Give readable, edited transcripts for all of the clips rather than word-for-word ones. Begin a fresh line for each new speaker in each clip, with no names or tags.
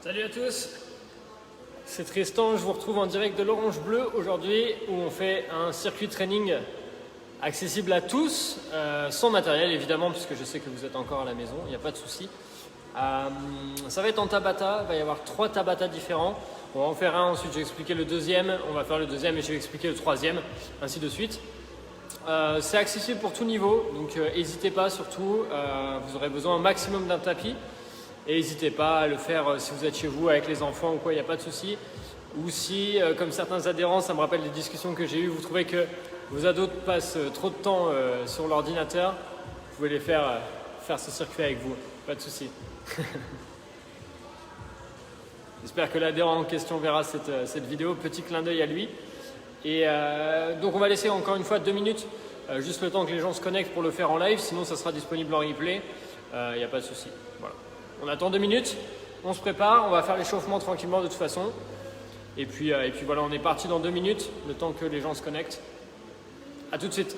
Salut à tous, c'est Tristan, je vous retrouve en direct de l'Orange Bleu aujourd'hui où on fait un circuit training accessible à tous, sans matériel évidemment puisque je sais que vous êtes encore à la maison, il n'y a pas de souci. Ça va être en Tabata, il va y avoir 3 Tabata différents, on va en faire un, ensuite je vais expliquer le deuxième, on va faire le deuxième et je vais expliquer le troisième, ainsi de suite. C'est accessible pour tout niveau, donc n'hésitez pas surtout, vous aurez besoin un maximum d'un tapis. Et n'hésitez pas à le faire si vous êtes chez vous avec les enfants ou quoi, il n'y a pas de souci. Ou si, comme certains adhérents, ça me rappelle des discussions que j'ai eues, vous trouvez que vos ados passent trop de temps sur l'ordinateur, vous pouvez les faire ce circuit avec vous, pas de souci. J'espère que l'adhérent en question verra cette vidéo, petit clin d'œil à lui. Et donc on va laisser encore une fois 2 minutes, juste le temps que les gens se connectent pour le faire en live, sinon ça sera disponible en replay, il n'y a pas de souci. Voilà. On attend 2 minutes, on se prépare, on va faire l'échauffement tranquillement de toute façon. Et puis voilà, on est parti dans 2 minutes, le temps que les gens se connectent. A tout de suite.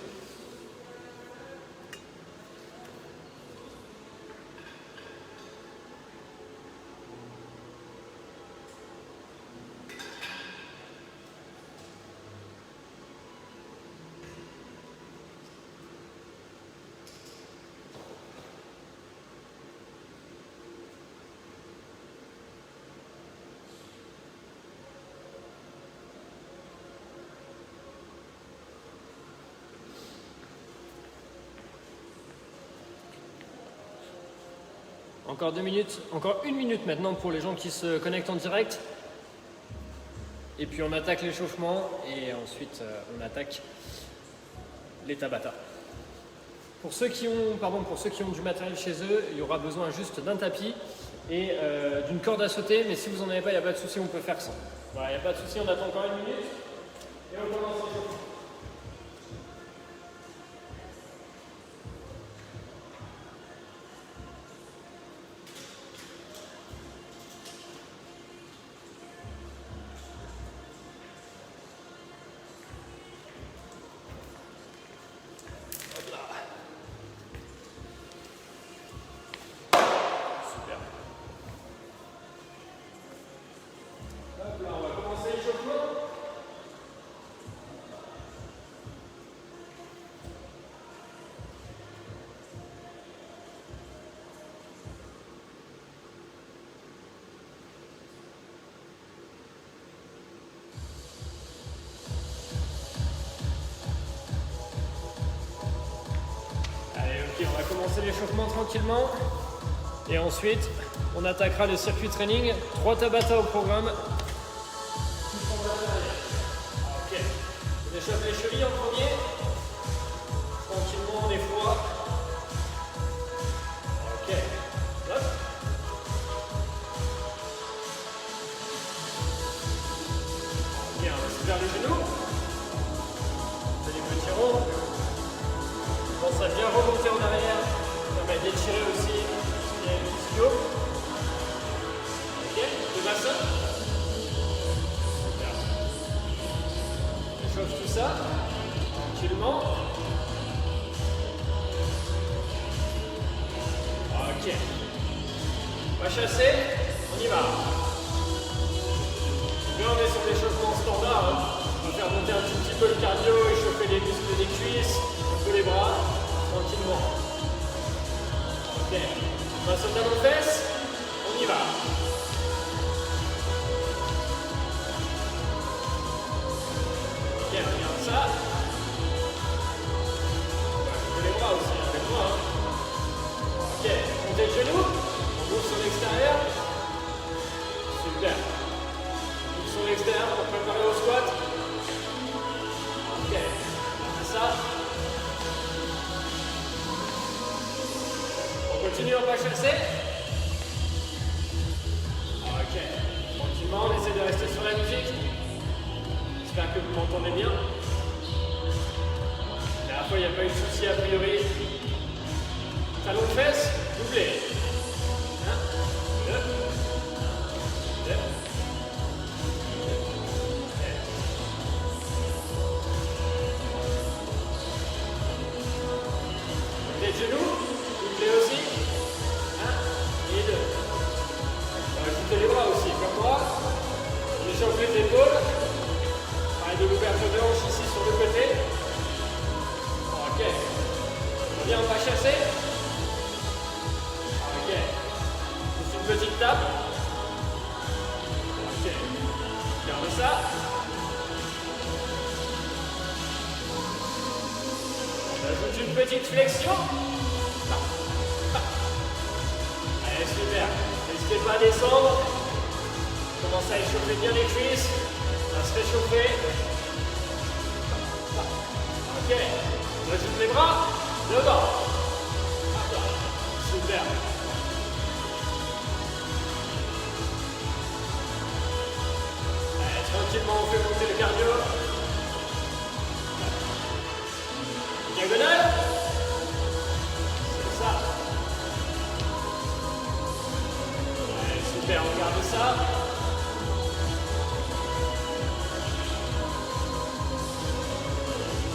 Encore 2 minutes, encore 1 minute maintenant pour les gens qui se connectent en direct. Et puis on attaque l'échauffement et ensuite on attaque les Tabata. Pour ceux qui ont du matériel chez eux, il y aura besoin juste d'un tapis et d'une corde à sauter. Mais si vous n'en avez pas, il n'y a pas de souci, on peut faire sans. Voilà, il n'y a pas de souci, on attend encore 1 minute et on commence l'échauffement. On va commencer l'échauffement tranquillement et ensuite on attaquera le circuit training. 3 Tabata au programme. Ok, on échauffe les chevilles en premier. Tranquillement, on est froid. Ok, hop. Ok, on va se faire les genoux. On fait des petits ronds. Pense à bien remonter en arrière, ça permet d'étirer aussi les ischios. Ok, le bassin. Super. On échauffe tout ça, tranquillement. Ok. On va chasser, on y va. Là on est sur l'échauffement standard, hein. On va faire monter un tout petit peu le cardio, échauffer les muscles des cuisses, un peu les bras, tranquillement. Ok, on va sauter aux fesses, on y va. Ok, regarde ça. On va chauffer les bras aussi, avec moi. Hein. Ok, montez le genou, on bouge sur l'extérieur. Super. Sur l'extérieur pour préparer au squat. Ok, c'est ça. On continue, on va chasser. Ok, tranquillement, on essaie de rester sur la musique. J'espère que vous m'entendez bien. La dernière fois, il n'y a pas eu de souci a priori. Talon de fesses, doublé. 1, 2, 2. Les genoux, doublé aussi. 1 et 2. On va ajouter les bras aussi. petite tape. Ok, garde ça. On ajoute une petite flexion. Allez, super. N'hésitez pas à descendre. Commencez à échauffer bien les cuisses. À se réchauffer. Ok. On ajoute les bras. Devant. Super. Allez, tranquillement, on fait monter le cardio. Diagonale. C'est ça. Allez, super, on garde ça.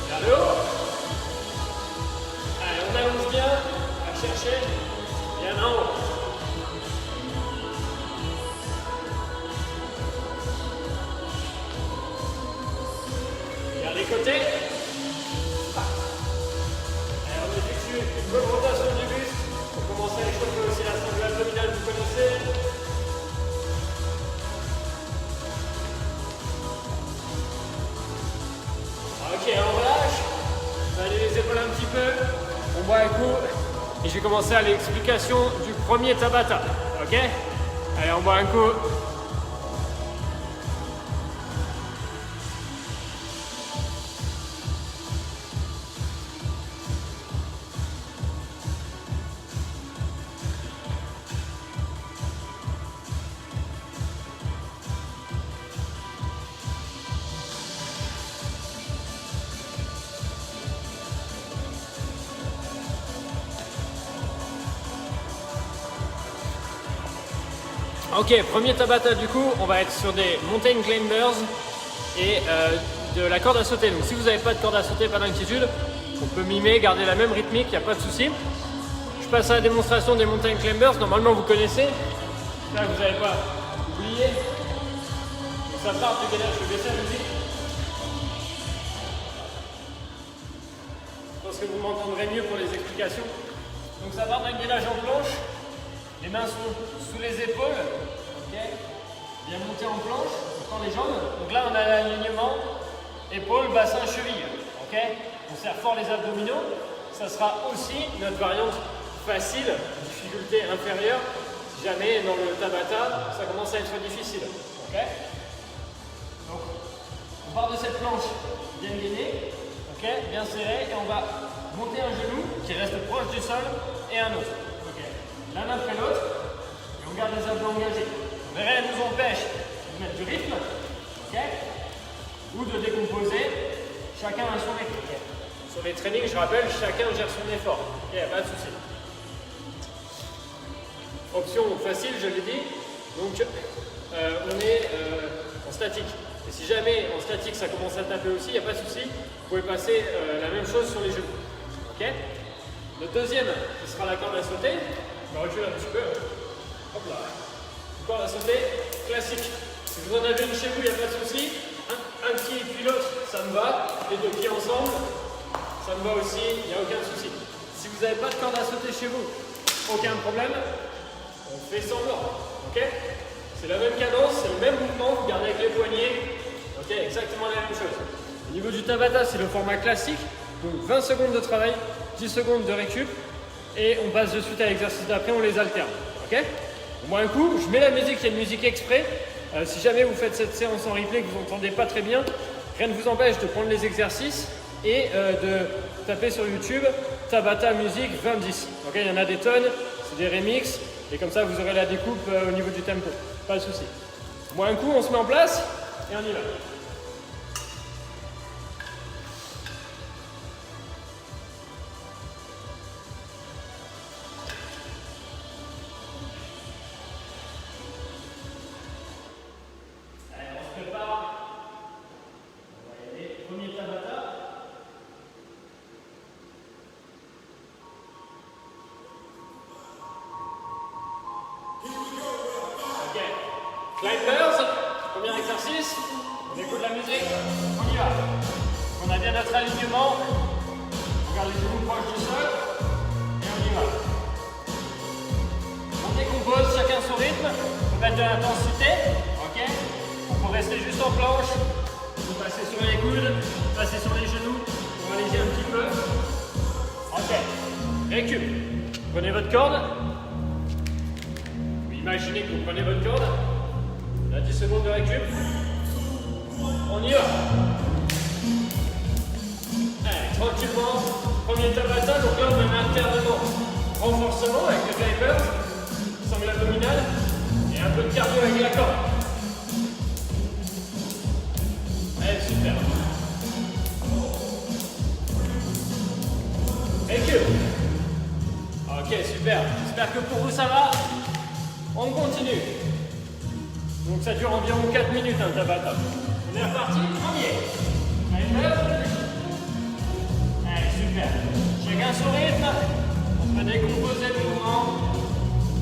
Vers le haut. Allez, on allonge bien. On va chercher. Bien en haut. Vers les côtés. Allez, on effectue une bonne rotation du buste. On commence à échauffer aussi la sangle abdominale, vous connaissez. Ok, on relâche. On va aller les épaules un petit peu. On boit un coup. Et je vais commencer à l'explication du premier Tabata. Ok? Allez, on boit un coup. Ok, premier Tabata du coup, on va être sur des mountain climbers et de la corde à sauter. Donc si vous n'avez pas de corde à sauter, pas d'inquiétude, on peut mimer, garder la même rythmique, il n'y a pas de souci. Je passe à la démonstration des mountain climbers, normalement vous connaissez. Là vous n'avez pas oublié. Donc ça part du gainage, je vais baisser la musique. Je pense que vous m'entendrez mieux pour les explications. Donc ça part d'un gainage en planche. Les mains sont sous les épaules, ok. Bien monté en planche, on tend les jambes. Donc là on a l'alignement épaules, bassin, cheville, ok. On serre fort les abdominaux. Ça sera aussi notre variante facile, difficulté inférieure. Si jamais dans le Tabata, ça commence à être difficile, ok. Donc on part de cette planche bien gainée, ok, bien serrée, et on va monter un genou qui reste proche du sol et un autre. L'un après l'autre, et on garde les abdos engagés. Rien ne nous empêche de mettre du rythme, okay, ou de décomposer. Chacun a son rythme. Okay. Sur les trainings, je rappelle, chacun gère son effort. Il n'y a pas de souci. Option facile, je l'ai dit. Donc, on est en statique. Et si jamais en statique ça commence à taper aussi, il n'y a pas de souci. Vous pouvez passer la même chose sur les genoux. Okay. Le deuxième, ce sera la corde à sauter. Je vais reculer un petit peu. Hop là. Corde à sauter, classique. Si vous en avez une chez vous, il n'y a pas de souci. Un pied puis l'autre, ça me va. Les deux pieds ensemble, ça me va aussi, il n'y a aucun souci. Si vous n'avez pas de corde à sauter chez vous, aucun problème. On fait semblant. Ok? C'est la même cadence, c'est le même mouvement, vous gardez avec les poignets. Ok? Exactement la même chose. Au niveau du Tabata, c'est le format classique. Donc 20 secondes de travail, 10 secondes de récup. Et on passe de suite à l'exercice d'après, on les alterne. Ok? Moi un coup, je mets la musique, il y a une musique exprès. Si jamais vous faites cette séance en replay que vous n'entendez pas très bien, rien ne vous empêche de prendre les exercices et de taper sur YouTube Tabata musique 20-10. Ok? Il y en a des tonnes, c'est des remixes, et comme ça vous aurez la découpe au niveau du tempo. Pas de souci. Moi un coup, on se met en place et on y va. Climbers, premier exercice, on écoute la musique, on y va. On a bien notre alignement, on garde les genoux proches du sol et on y va. On décompose, chacun son rythme. mettre de l'intensité, ok? On peut rester juste en planche, vous passez sur les coudes, passez sur les genoux, pour alléger un petit peu. Ok, récup. Prenez votre corde. Imaginez que vous prenez votre corde. Là, 10 secondes de récup. On y va. Allez, tranquillement. Premier tabata, donc là on a un alternement. Renforcement avec le Vipers, sangle abdominal, et un peu de cardio avec la corde. Allez, super. Récup. Ok, super. J'espère que pour vous ça va. On continue. Donc ça dure environ 4 minutes un tabata. On est reparti, premier. Allez, 9. Allez, super. Chacun son rythme. On peut décomposer le mouvement.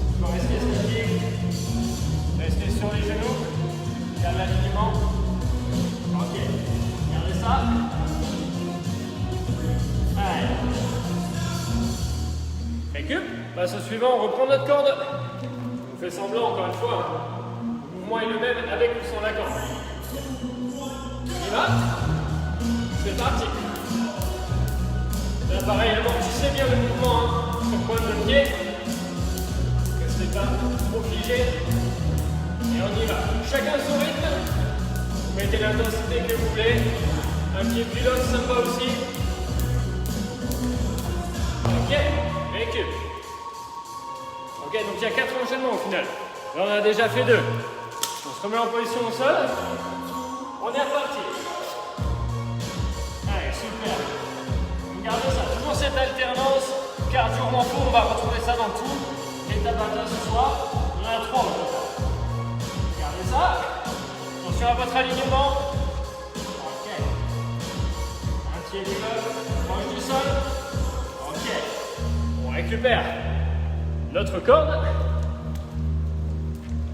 On peut rester statique. Rester sur les genoux. Faire l'alignement. Ok. Regardez ça. Allez. Récup. Passe au suivant, on reprend notre corde. On fait semblant encore une fois. Le mouvement est le même avec ou sans la corde. On y va. C'est parti. Là pareil, amortissez bien le mouvement sur pointe de pied. Restez pas trop figé. Et on y va. Chacun son rythme. Vous mettez l'intensité que vous voulez. Un pied pilote sympa aussi. Ok, récup. Ok, donc il y a 4 enchaînements au final. Là on a déjà fait 2. On se remet en position au sol. On est reparti. Allez, super. Regardez ça, toujours cette alternance. Cardio renfort, on va retrouver ça dans tous les tabata ce soir. Il y en a 3 au total. Regardez ça. Attention à votre alignement. Ok. Un pied pilote, proche du sol. Ok. On récupère notre corde.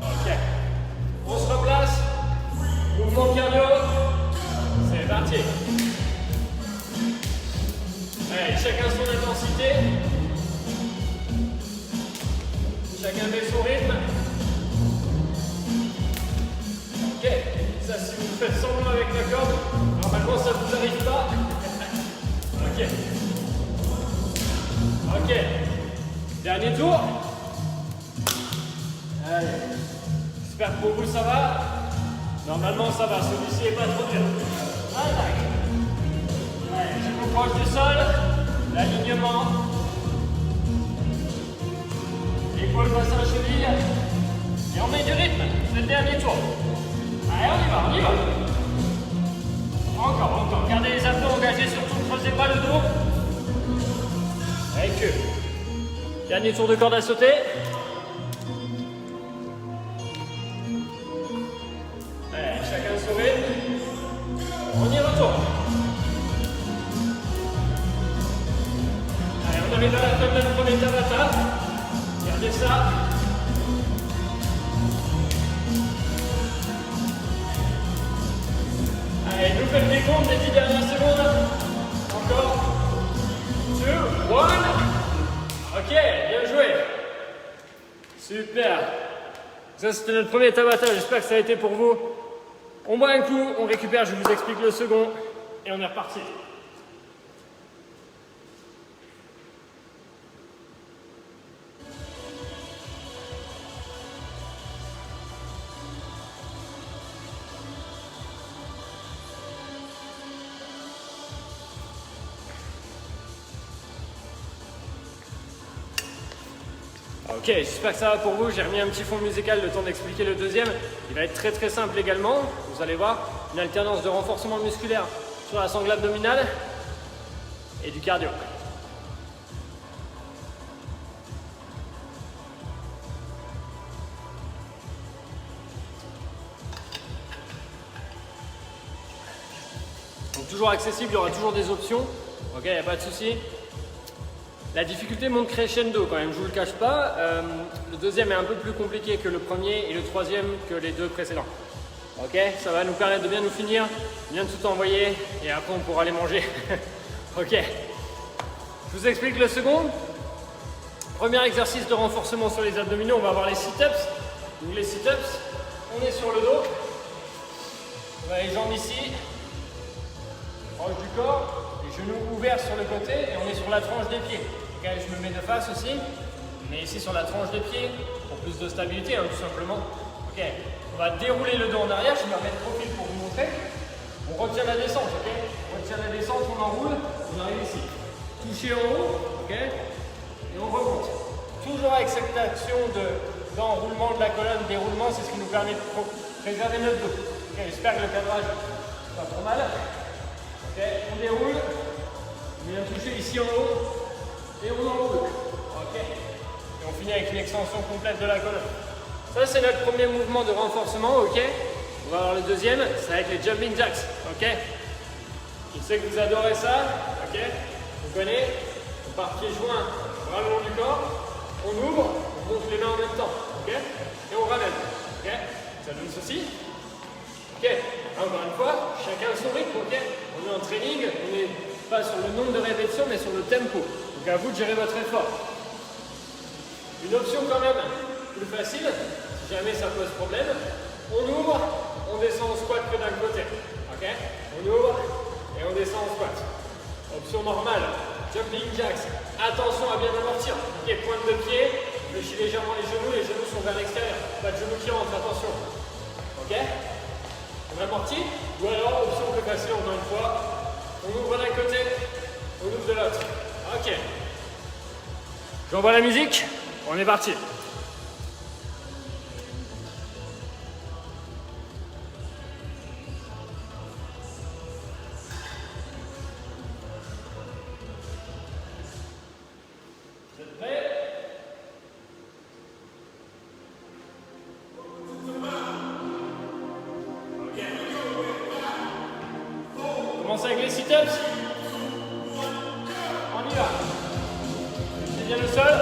Ok. On se replace. Mouvement cardio. C'est parti. Allez, chacun son intensité. Chacun met son rythme. Ok. Ça, si vous faites semblant avec la corde, normalement ça ne vous arrive pas. Ok. Ok. Dernier tour. Allez. J'espère que pour vous ça va. Normalement ça va. Celui-ci n'est pas trop dur. Allez, je vous proche du sol. L'alignement. Épaule, bassin, cheville. Et on met du rythme. C'est le dernier tour. Allez, on y va, on y va. Encore, encore. Gardez les abdos engagés, surtout ne creusez pas le dos. Récup. Dernier tour de corde à sauter. Allez, chacun son rythme. On y retourne. Allez, on arrive à la fin de notre premier tabata. Regardez ça. Allez, nouvelle décompte des 10 dernières secondes. Encore. 2, 1. Ok, bien joué. Super. Ça, c'était notre premier tabata. J'espère que ça a été pour vous. On boit un coup, on récupère, je vous explique le second. Et on est reparti. Ok, j'espère que ça va pour vous. J'ai remis un petit fond musical le temps d'expliquer le deuxième. Il va être très très simple également. Vous allez voir, une alternance de renforcement musculaire sur la sangle abdominale et du cardio. Donc toujours accessible, il y aura toujours des options. Ok, il n'y a pas de souci. La difficulté monte crescendo quand même, je ne vous le cache pas. Le deuxième est un peu plus compliqué que le premier et le troisième que les deux précédents. Ok, ça va nous permettre de bien nous finir, bien tout envoyer et après on pourra aller manger. Ok, je vous explique le second. Premier exercice de renforcement sur les abdominaux, on va avoir les sit-ups. Donc les sit-ups, on est sur le dos. On a les jambes ici, proche du corps, les genoux ouverts sur le côté et on est sur la tranche des pieds. Okay, je me mets de face aussi, mais ici sur la tranche des pieds pour plus de stabilité, hein, tout simplement. Ok, on va dérouler le dos en arrière, je vais me remettre de profil pour vous montrer. On retient la descente, ok? On retient la descente, on enroule, on arrive ici. Toucher en haut, ok? Et on remonte. Toujours avec cette action d'enroulement de la colonne, déroulement, c'est ce qui nous permet de préserver notre dos. Okay, j'espère que le cadrage n'est pas trop mal. Ok, on déroule, on vient toucher ici en haut et on enroule. Ok, et on finit avec une extension complète de la colonne. Ça, c'est notre premier mouvement de renforcement. Ok, on va voir le deuxième, c'est avec les jumping jacks. Ok, je sais que vous adorez ça. Ok, vous connaissez. On part pieds joints, bras le long du corps, on ouvre, on monte les mains en même temps. Ok, et on ramène. Ok, ça donne ceci. Ok, encore une fois, chacun son rythme, ok? On est en training, on n'est pas sur le nombre de répétitions, mais sur le tempo. Donc à vous de gérer votre effort. Une option quand même plus facile, si jamais ça pose problème, on ouvre, on descend en squat que d'un côté. Ok? On ouvre et on descend en squat. Option normale, jumping jacks. Attention à bien amortir. Ok, pointe de pied, fléchis légèrement les genoux sont vers l'extérieur. Pas de genoux qui rentrent, attention. Ok? On amortit, ou alors, option plus facile encore une fois, on ouvre d'un côté, on ouvre de l'autre. Ok. J'envoie la musique, on est parti. Vous êtes prêts? Commence avec les sit-ups. On y va. C'est bien le sol.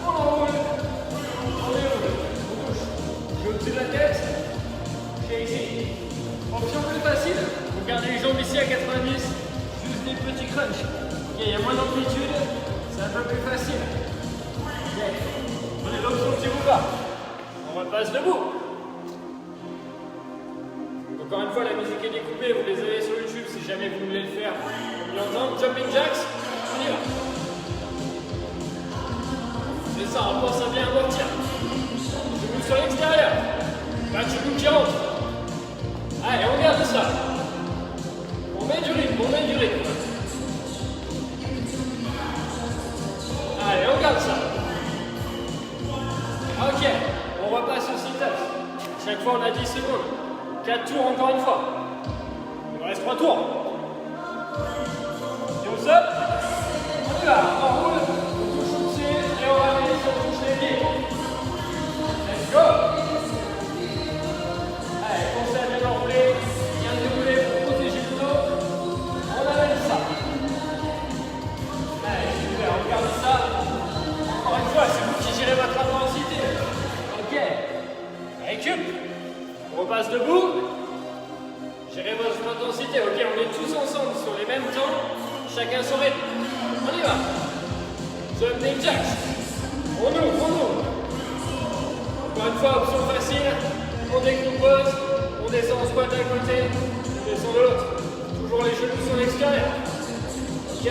On enroule. On déroule. On touche. Je vais au-dessus de la tête. Je suis ici. Option plus facile. Vous gardez les jambes ici à 90. Juste des petits crunchs. Ok, il y a moins d'amplitude. C'est un peu plus facile. Ok. Prenez l'option qui vous va. On repasse debout. Encore une fois, la musique est découpée, vous les avez sur YouTube si jamais vous voulez le faire. Vous l'entendez, jumping jacks, on y va. C'est ça, on pense à bien amortir. Genoux sur l'extérieur. Pas de genoux qui rentrent. Allez, on garde ça. On met du rythme, on met du rythme. Allez, on garde ça. Ok, on repasse au sit-ups. Chaque fois, on a 10 secondes. 4 tours encore une fois. Il nous reste 3 tours. Et au sol, on y va. On roule, on touche au pied et on ramène, on touche les pieds. Let's go. Allez, pensez à bien enrouler, bien dérouler pour protéger le dos. On amène ça. Allez, super, on garde ça. Encore une fois, c'est vous qui gérez votre intensité. Ok. Récup. On repasse debout. Gérez votre intensité. Ok, on est tous ensemble sur les mêmes temps. Chacun son rythme. On y va. Jumping jacks. On ouvre. Encore une fois, option facile. On décompose. On descend en squat d'un côté. On descend de l'autre. Toujours les genoux sur l'extérieur. Ok.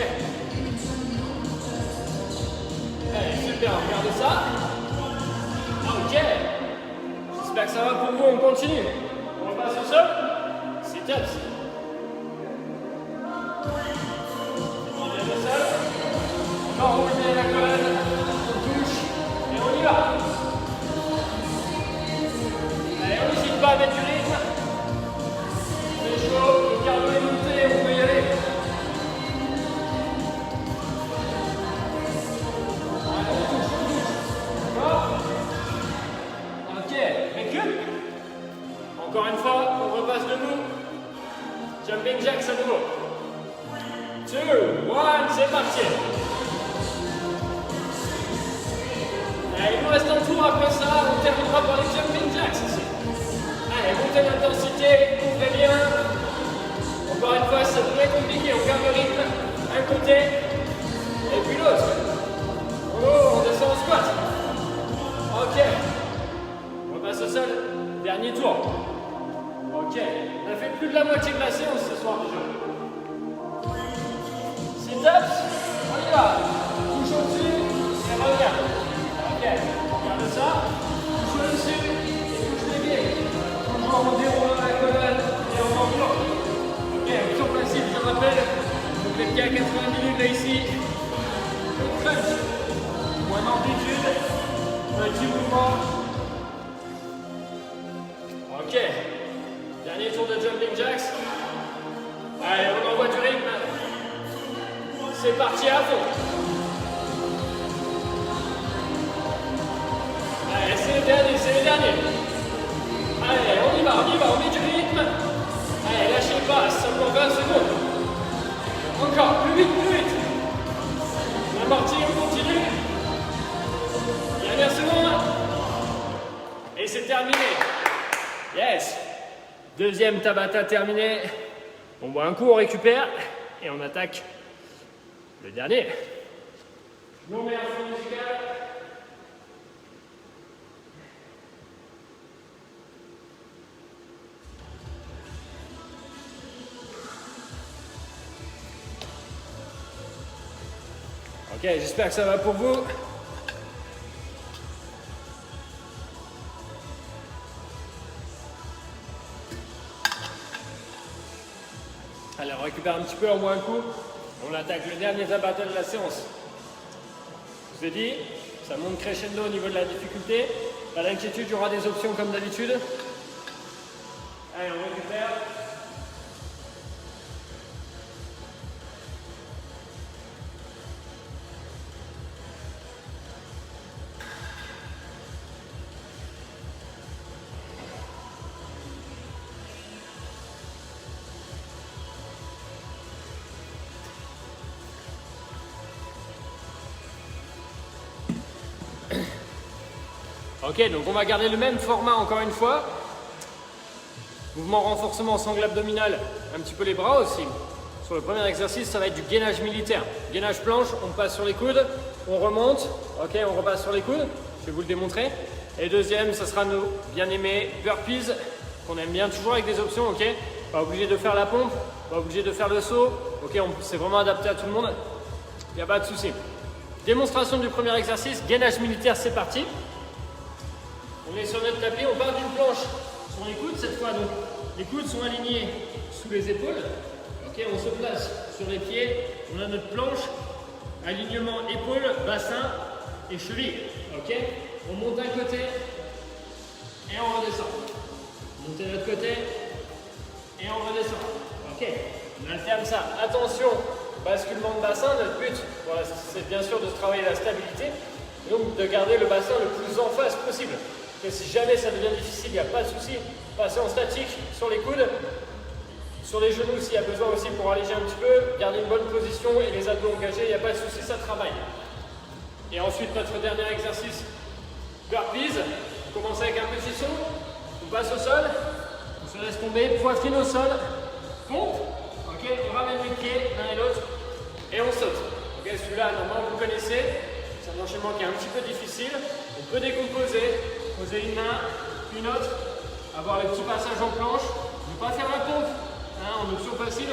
Allez, super. Regardez ça. Ok. J'espère que ça va pour vous, on continue. On repasse au sol. Sit-ups. On vient au sol. On enroule bien la colonne. On touche. Et on y va. Allez, on n'hésite pas à mettre du rythme. C'est chaud, le cardio est monté, on peut y aller. Allez, on touche. D'accord ? Ok, récup. Encore une fois, on repasse debout. Jumping jacks à nouveau. 2, 1, c'est parti. Allez, il nous reste un tour après ça, on terminera par les jumping jacks ici. Allez, montez l'intensité, couvrez bien. Encore une fois, ça devrait être compliqué, on garde le rythme. Un côté, et puis l'autre. Oh, on descend en squat. Ok. On passe au Dernier tour. Ok, on a fait plus de la moitié de la séance ce soir déjà. Sit-ups, on y va. Touche au-dessus et reviens. Ok, regarde ça. Touche au-dessus et touche les pieds. Toujours en déroulant la colonne et en enveloppe. Ok, option passive, je rappelle. Donc les pieds à 80 minutes là ici. Le crunch. Moins d'amplitude. Petit mouvement. Ok. Dernier tour de jumping jacks. Allez, on envoie du rythme. C'est parti à fond. Allez, c'est le dernier, c'est le dernier. Allez, on y va, on met du rythme. Allez, lâchez pas, seulement 20 secondes. Encore, plus vite, plus vite. Amorti, on continue. Dernière seconde. Et c'est terminé. Yes. Deuxième Tabata terminé. On boit un coup, on récupère et on attaque le dernier. Je nous remets un fond musical. Ok, j'espère que ça va pour vous. Allez, on récupère un petit peu, on boit un coup. On attaque le dernier Tabata de la séance. Je vous ai dit, ça monte crescendo au niveau de la difficulté. Pas d'inquiétude, il y aura des options comme d'habitude. Allez, on récupère. Ok, donc on va garder le même format encore une fois. Mouvement renforcement sangle abdominal, un petit peu les bras aussi. Sur le premier exercice, ça va être du gainage militaire. Gainage planche, on passe sur les coudes, on remonte, ok, on repasse sur les coudes, je vais vous le démontrer. Et deuxième, ça sera nos bien-aimés burpees, qu'on aime bien toujours avec des options, ok. Pas obligé de faire la pompe, pas obligé de faire le saut, ok, c'est vraiment adapté à tout le monde, il n'y a pas de souci. Démonstration du premier exercice, gainage militaire, c'est parti. On est sur notre tapis, on part d'une planche sur les coudes cette fois. Donc les coudes sont alignés sous les épaules. Ok, on se place sur les pieds. On a notre planche, alignement épaules, bassin et cheville. Ok, on monte d'un côté et on redescend. Montez de l'autre côté et on redescend. Ok, on alterne ça. Attention, basculement de bassin. Notre but, voilà, c'est bien sûr de travailler la stabilité. Donc de garder le bassin le plus en face possible. Et si jamais ça devient difficile, il n'y a pas de souci. Passer en statique sur les coudes, sur les genoux s'il y a besoin aussi pour alléger un petit peu, garder une bonne position et les abdos engagés, il n'y a pas de souci, ça travaille. Et ensuite notre dernier exercice, burpees. On commence avec un petit saut, on passe au sol, on se laisse tomber, poitrine au sol, pompe, ok, on ramène les pieds l'un et l'autre et on saute. Ok, celui-là normalement vous connaissez, c'est un enchaînement qui est un petit peu difficile, on peut décomposer. Poser une main, une autre, avoir le petit passage en planche, ne pas faire la pompe, hein, en option facile,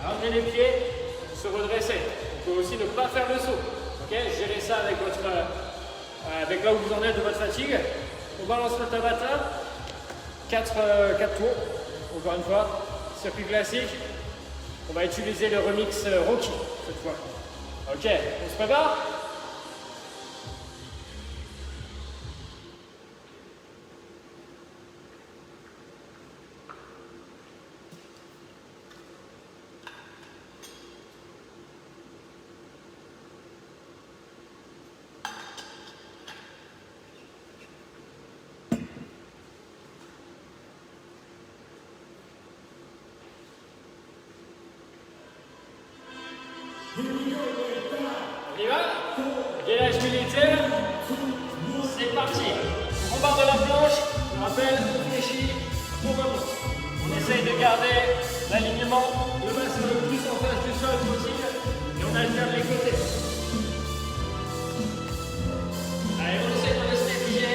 ramener les pieds, se redresser. On peut aussi ne pas faire le saut. Okay, gérez ça avec, avec là où vous en êtes de votre fatigue. On balance le Tabata, 4 tours, encore une fois, circuit classique. On va utiliser le remix Rocky cette fois. Ok, on se prépare ? On y va? Gainage militaire. C'est parti. On part de la planche. Je rappelle, on fléchit, on remonte. On essaye de garder l'alignement, le bassin le plus en face du sol possible. Et on alterne les côtés. Allez, on essaye de rester figé.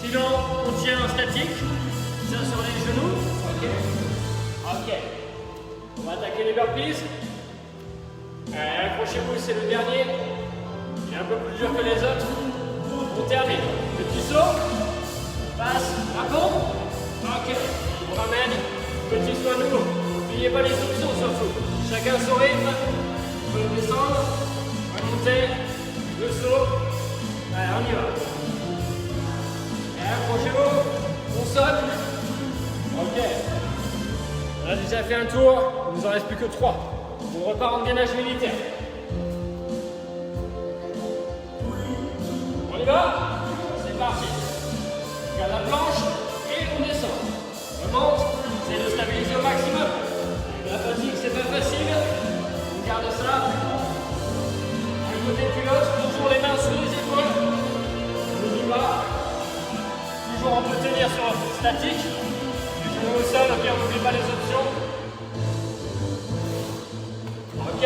Sinon, on tient en statique. statique. Ça sur les genoux. Ok. Ok. On va attaquer les burpees. Accrochez-vous, c'est le dernier. Il est un peu plus dur que les autres. On termine. Petit saut. Passe. À fond. Ok. On ramène. Petit saut à nouveau. N'oubliez pas les options surtout. Chacun son rythme. On peut descendre. Remonter. Le saut. Allez, on y va. Et accrochez-vous. On saute. Ok. On a déjà fait un tour. Il nous en reste plus que 3. On repart en gainage militaire. On y va? C'est parti. On regarde la planche et on descend. On monte. C'est de stabiliser au maximum. La fatigue, c'est pas facile. On garde ça. Un côté puis l'autre. Toujours les mains sous les épaules. On y va. Toujours on peut tenir sur statique. Les genoux au sol, ok, on n'oublie pas les options. Ok.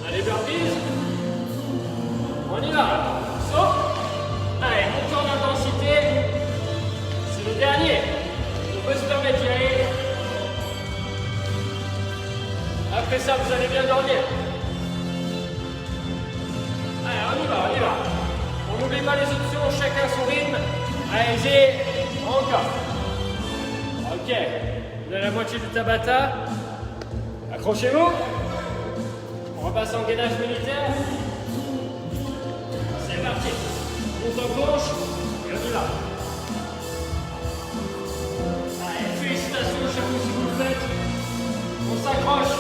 Allez, burpees. On y va. Saut. Allez, montons en intensité. C'est le dernier. On peut se permettre d'y aller. Après ça, vous allez bien dormir. Allez, on y va, on y va. On n'oublie pas les options, chacun son rythme. Allez-y. Encore. Ok. Vous avez la moitié du Tabata. Accrochez-vous. On repasse en gainage militaire. C'est parti. Monte en gauche. Et on y va. Allez, félicitations chez vous si vous le faites. On s'accroche.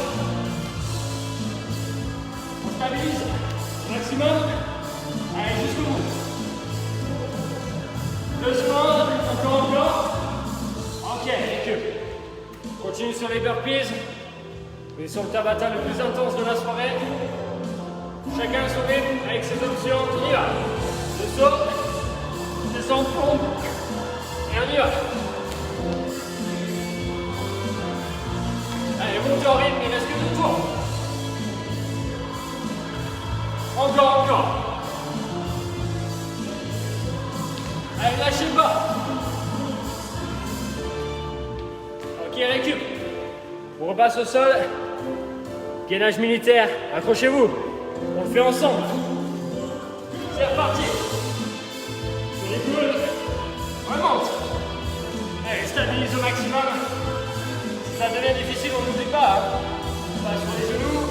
On stabilise. Maximum. Allez, jusqu'au bout. 2 secondes. Encore. Ok, récup. Continue sur les burpees. On est sur le Tabata le plus intense de la soirée. Chacun son rythme avec ses options. On y va. Le saut. Descend, pompe. Et on y va. Allez, montez en rythme, il reste que 2 tours. Encore. Allez, lâchez pas. Ok, récup. On repasse au sol. Gainage militaire. Accrochez-vous. On le fait ensemble. C'est reparti. Sur les coudes. Remonte. Allez, stabilise au maximum. Si ça devient difficile, on n'oublie pas. On passe sur les genoux.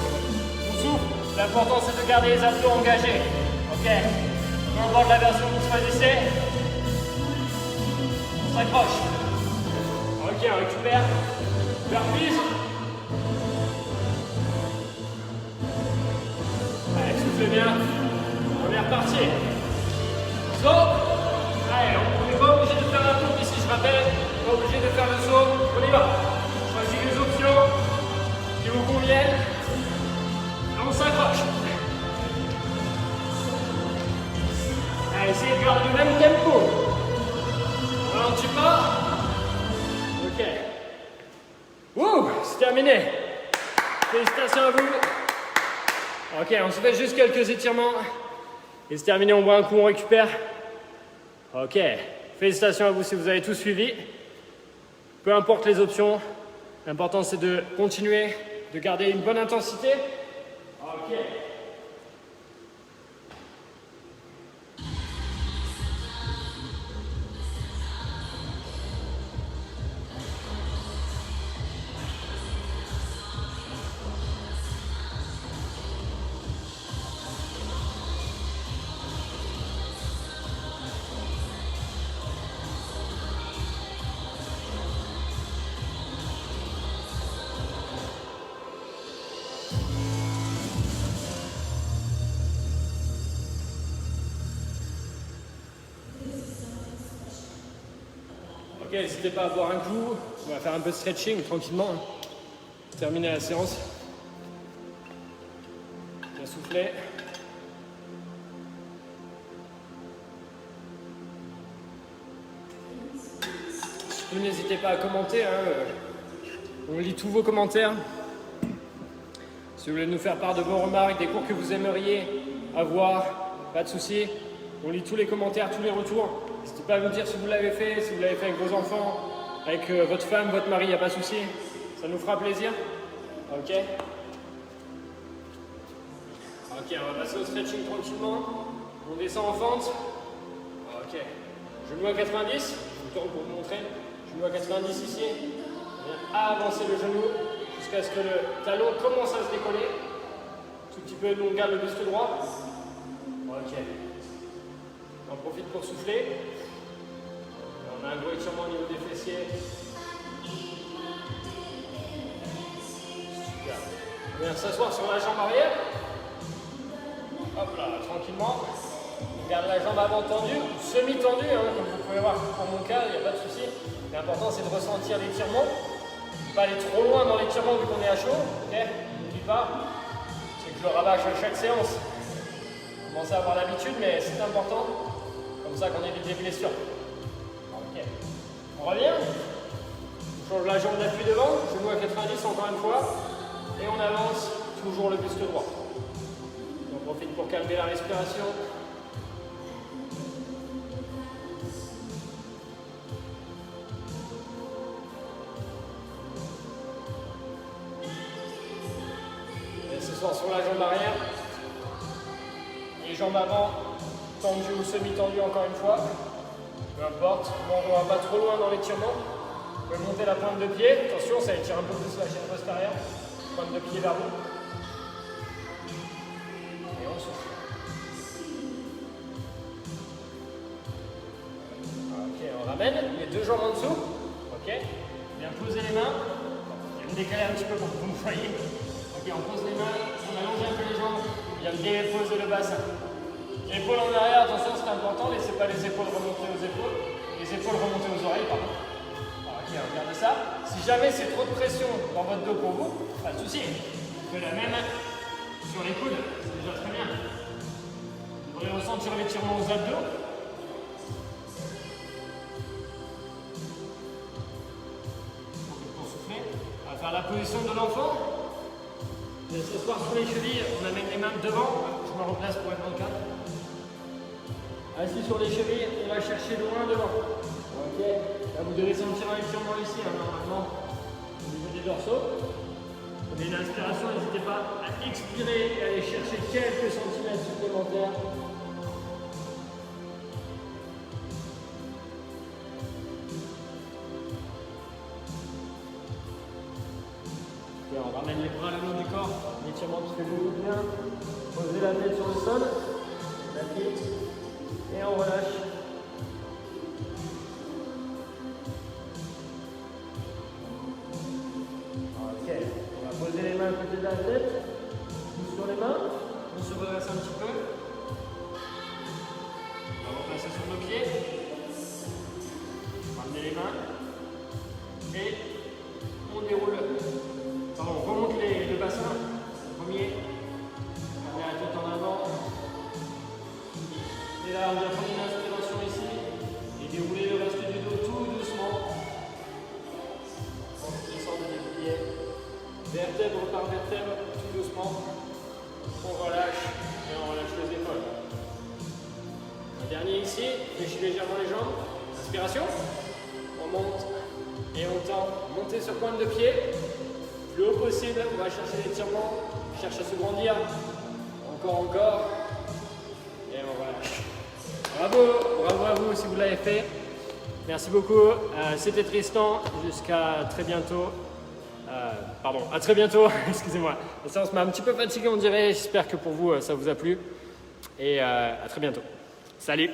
On souffle. L'important, c'est de garder les abdos engagés. Ok. Peu importe la version que vous choisissez. On s'accroche. Ok, on récupère. Burpees. Allez, soufflez bien. On est reparti. Saut. Allez, on n'est pas obligé de faire un tour ici, je rappelle. On n'est pas obligé de faire le saut. On y va. Choisissez les options qui vous conviennent. Et on s'accroche. Allez, essayez de garder le même tempo. On ralentit pas. Ok. Wouh, c'est terminé. Félicitations à vous. Ok, on se fait juste quelques étirements. Et c'est terminé, on boit un coup, on récupère. Ok, félicitations à vous si vous avez tout suivi. Peu importe les options, l'important c'est de continuer, de garder une bonne intensité. Ok. Ok, n'hésitez pas à boire un coup. On va faire un peu de stretching tranquillement. Terminer la séance. Bien souffler. Surtout n'hésitez pas à commenter. On lit tous vos commentaires. Si vous voulez nous faire part de vos remarques, des cours que vous aimeriez avoir, pas de souci. On lit tous les commentaires, tous les retours. N'hésitez pas à nous dire si vous l'avez fait, si vous l'avez fait avec vos enfants, avec votre femme, votre mari, il n'y a pas de souci. Ça nous fera plaisir. Ok. Ok, on va passer au stretching tranquillement. On descend en fente. Ok. Genou à 90. Je vous tourne pour vous montrer. Genou à 90 ici. On vient avancer le genou jusqu'à ce que le talon commence à se décoller. Tout petit peu, nous on garde le buste droit. Ok. On profite pour souffler. On a un gros étirement au niveau des fessiers. Super. On vient s'asseoir sur la jambe arrière. Hop là, tranquillement. On garde la jambe avant tendue, semi-tendue, hein, comme vous pouvez voir pour mon cas, il n'y a pas de souci. L'important c'est de ressentir l'étirement. Pas aller trop loin dans l'étirement vu qu'on est à chaud. Okay, n'oublie pas. C'est que je le rabâche à chaque séance. Vous commencez à avoir l'habitude, mais c'est important. Comme ça qu'on évite des blessures. Ok. On revient. On change la jambe d'appui devant. Genou à 90 encore une fois. Et on avance toujours le buste droit. On profite pour calmer la respiration. Et ce soir sur la jambe arrière. Les jambes avant, tendues ou semi-tendues encore une fois. Peu importe. Bon, on ne va pas trop loin dans l'étirement. Vous pouvez monter la pointe de pied. Attention, ça étire un peu plus la chaîne postérieure. Pointe de pied vers vous. Et on souffle. Ok, on ramène les deux jambes en dessous. Ok. Bien poser les mains. Je vais me décaler un petit peu pour que vous me voyez. Ok, on pose les mains, on allonge un peu les jambes. Bien déposer le bassin. Épaules en arrière, attention, c'est important. Laissez pas les épaules remonter aux épaules. Les épaules remonter aux oreilles, pardon. Ok, on regarde ça. Si jamais c'est trop de pression dans votre dos pour vous, pas de souci. Vous faites la même sur les coudes, c'est déjà très bien. Vous devrez ressentir l'étirement aux abdos. Pour souffler, on va faire la position de l'enfant. Ce soir sur les chevilles, on amène les mains devant. Je me replace pour être dans le cadre. Assis sur les chevilles, on va chercher loin devant. Ok. Là, vous devez sentir un étirement ici, hein, normalement, au niveau des dorsaux. Prenez une inspiration, n'hésitez pas à expirer et à aller chercher quelques centimètres supplémentaires. Et on ramène les bras le long du corps, l'étirement qui fait beaucoup de bien. Posez la tête sur le sol, la tête, et on relâche. Ok, on va poser les mains à côté de la tête, pouce sur les mains, on se redresse un petit peu. On va replacer sur nos pieds, ramenez les mains, et on déroule. Pardon, on remonte le bassin, premier, ramenez la tête en avant. Et là, on vient prendre une inspiration ici et dérouler le reste du dos tout doucement. On descend de déplier, vertèbre par vertèbre, tout doucement. On relâche et on relâche les épaules. Un dernier ici, fléchis légèrement les jambes. Inspiration, on monte et on tend. Montez sur pointe de pied, le haut possible. On va chercher l'étirement, on cherche à se grandir. Encore. Et on relâche. Bravo à vous si vous l'avez fait. Merci beaucoup. C'était Tristan. Jusqu'à très bientôt. À très bientôt. Excusez-moi. La séance m'a un petit peu fatigué, on dirait. J'espère que pour vous, ça vous a plu. Et à très bientôt. Salut.